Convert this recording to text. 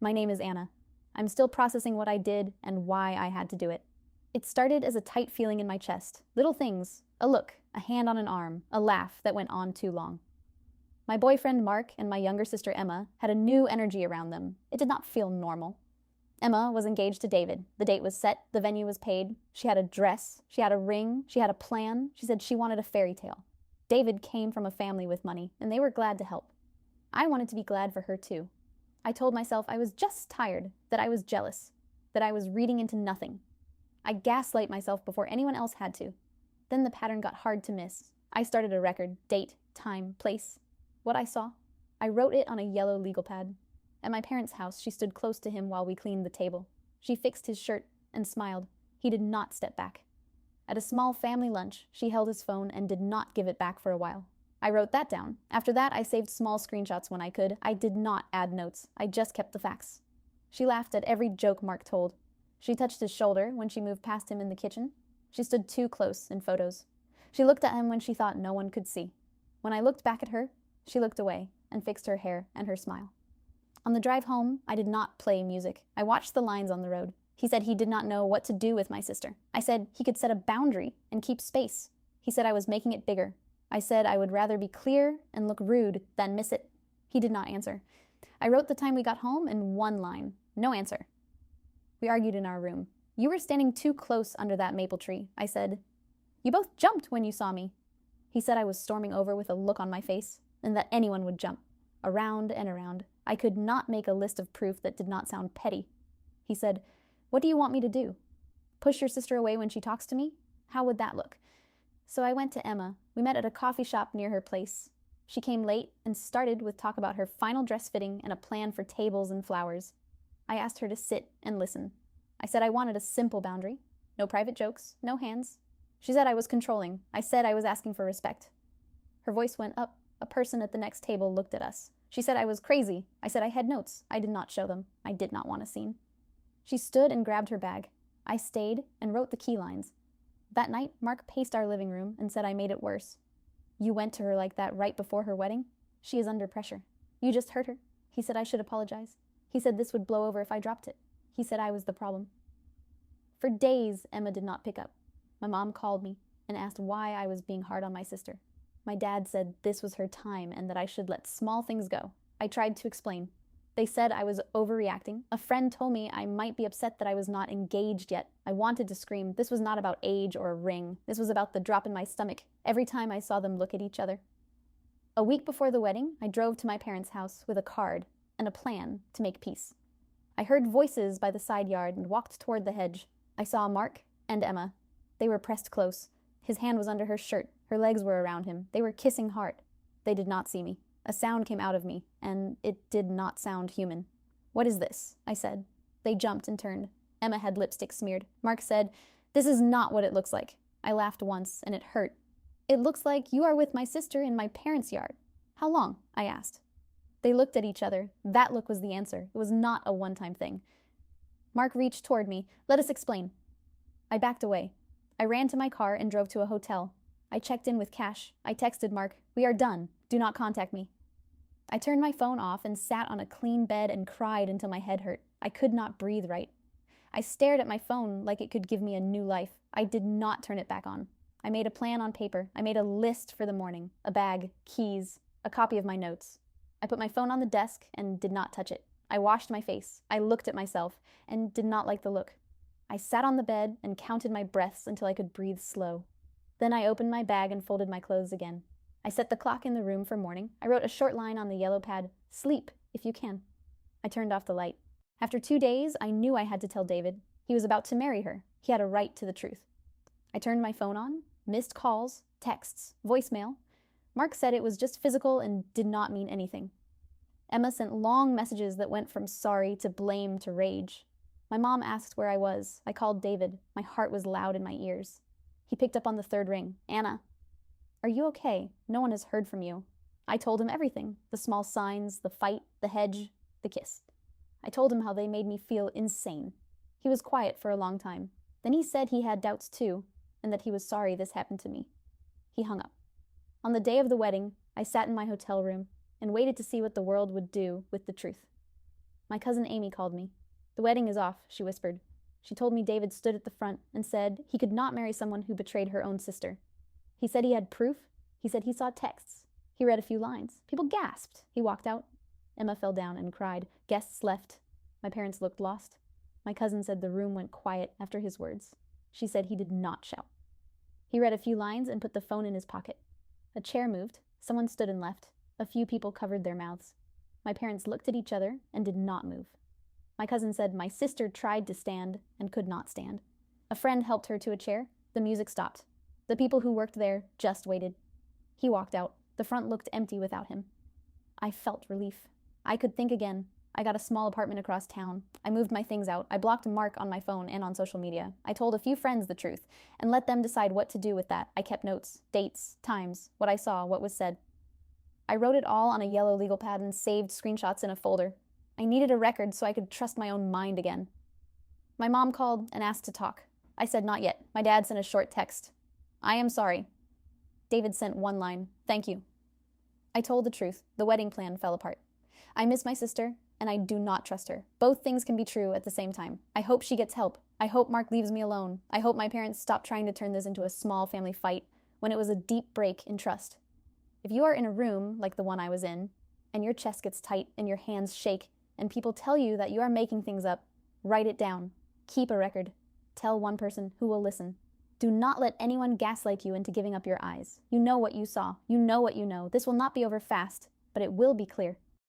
My name is Anna. I'm still processing what I did and why I had to do it. It started as a tight feeling in my chest. Little things, a look, a hand on an arm, a laugh that went on too long. My boyfriend Mark and my younger sister Emma had a new energy around them. It did not feel normal. Emma was engaged to David. The date was set, the venue was paid. She had a dress, she had a ring, she had a plan. She said she wanted a fairy tale. David came from a family with money, and they were glad to help. I wanted to be glad for her too. I told myself I was just tired, that I was jealous, that I was reading into nothing. I gaslight myself before anyone else had to. Then the pattern got hard to miss. I started a record, date, time, place. What I saw, I wrote it on a yellow legal pad. At my parents' house, she stood close to him while we cleaned the table. She fixed his shirt and smiled. He did not step back. At a small family lunch, she held his phone and did not give it back for a while. I wrote that down. After that, I saved small screenshots when I could. I did not add notes. I just kept the facts. She laughed at every joke Mark told. She touched his shoulder when she moved past him in the kitchen. She stood too close in photos. She looked at him when she thought no one could see. When I looked back at her, she looked away and fixed her hair and her smile. On the drive home, I did not play music. I watched the lines on the road. He said he did not know what to do with my sister. I said he could set a boundary and keep space. He said I was making it bigger. I said I would rather be clear and look rude than miss it. He did not answer. I wrote the time we got home in one line. No answer. We argued in our room. You were standing too close under that maple tree. I said, you both jumped when you saw me. He said I was storming over with a look on my face, and that anyone would jump. Around and around. I could not make a list of proof that did not sound petty. He said, what do you want me to do? Push your sister away when she talks to me? How would that look? So I went to Emma. We met at a coffee shop near her place. She came late and started with talk about her final dress fitting and a plan for tables and flowers. I asked her to sit and listen. I said I wanted a simple boundary. No private jokes, no hands. She said I was controlling. I said I was asking for respect. Her voice went up. A person at the next table looked at us. She said I was crazy. I said I had notes. I did not show them. I did not want a scene. She stood and grabbed her bag. I stayed and wrote the key lines. That night, Mark paced our living room and said I made it worse. You went to her like that right before her wedding? She is under pressure. You just hurt her. He said I should apologize. He said this would blow over if I dropped it. He said I was the problem. For days, Emma did not pick up. My mom called me and asked why I was being hard on my sister. My dad said this was her time and that I should let small things go. I tried to explain. They said I was overreacting. A friend told me I might be upset that I was not engaged yet. I wanted to scream. This was not about age or a ring. This was about the drop in my stomach every time I saw them look at each other. A week before the wedding, I drove to my parents' house with a card and a plan to make peace. I heard voices by the side yard and walked toward the hedge. I saw Mark and Emma. They were pressed close. His hand was under her shirt. Her legs were around him. They were kissing hard. They did not see me. A sound came out of me, and it did not sound human. What is this? I said. They jumped and turned. Emma had lipstick smeared. Mark said, this is not what it looks like. I laughed once, and it hurt. It looks like you are with my sister in my parents' yard. How long? I asked. They looked at each other. That look was the answer. It was not a one-time thing. Mark reached toward me. Let us explain. I backed away. I ran to my car and drove to a hotel. I checked in with cash. I texted Mark, we are done. Do not contact me. I turned my phone off and sat on a clean bed and cried until my head hurt. I could not breathe right. I stared at my phone like it could give me a new life. I did not turn it back on. I made a plan on paper. I made a list for the morning. A bag, keys, a copy of my notes. I put my phone on the desk and did not touch it. I washed my face. I looked at myself and did not like the look. I sat on the bed and counted my breaths until I could breathe slow. Then I opened my bag and folded my clothes again. I set the clock in the room for morning. I wrote a short line on the yellow pad, sleep if you can. I turned off the light. After 2 days, I knew I had to tell David. He was about to marry her. He had a right to the truth. I turned my phone on, missed calls, texts, voicemail. Mark said it was just physical and did not mean anything. Emma sent long messages that went from sorry to blame to rage. My mom asked where I was. I called David. My heart was loud in my ears. He picked up on the third ring. Anna, are you okay? No one has heard from you. I told him everything. The small signs, the fight, the hedge, the kiss. I told him how they made me feel insane. He was quiet for a long time. Then he said he had doubts too, and that he was sorry this happened to me. He hung up. On the day of the wedding, I sat in my hotel room and waited to see what the world would do with the truth. My cousin Amy called me. The wedding is off, she whispered. She told me David stood at the front and said he could not marry someone who betrayed her own sister. He said he had proof. He said he saw texts. He read a few lines. People gasped. He walked out. Emma fell down and cried. Guests left. My parents looked lost. My cousin said the room went quiet after his words. She said he did not shout. He read a few lines and put the phone in his pocket. A chair moved. Someone stood and left. A few people covered their mouths. My parents looked at each other and did not move. My cousin said my sister tried to stand and could not stand. A friend helped her to a chair. The music stopped. The people who worked there just waited. He walked out. The front looked empty without him. I felt relief. I could think again. I got a small apartment across town. I moved my things out. I blocked Mark on my phone and on social media. I told a few friends the truth and let them decide what to do with that. I kept notes, dates, times, what I saw, what was said. I wrote it all on a yellow legal pad and saved screenshots in a folder. I needed a record so I could trust my own mind again. My mom called and asked to talk. I said not yet. My dad sent a short text. I am sorry. David sent one line. Thank you. I told the truth. The wedding plan fell apart. I miss my sister, and I do not trust her. Both things can be true at the same time. I hope she gets help. I hope Mark leaves me alone. I hope my parents stop trying to turn this into a small family fight when it was a deep break in trust. If you are in a room like the one I was in, and your chest gets tight and your hands shake, and people tell you that you are making things up, write it down. Keep a record. Tell one person who will listen. Do not let anyone gaslight you into giving up your eyes. You know what you saw. You know what you know. This will not be over fast, but it will be clear.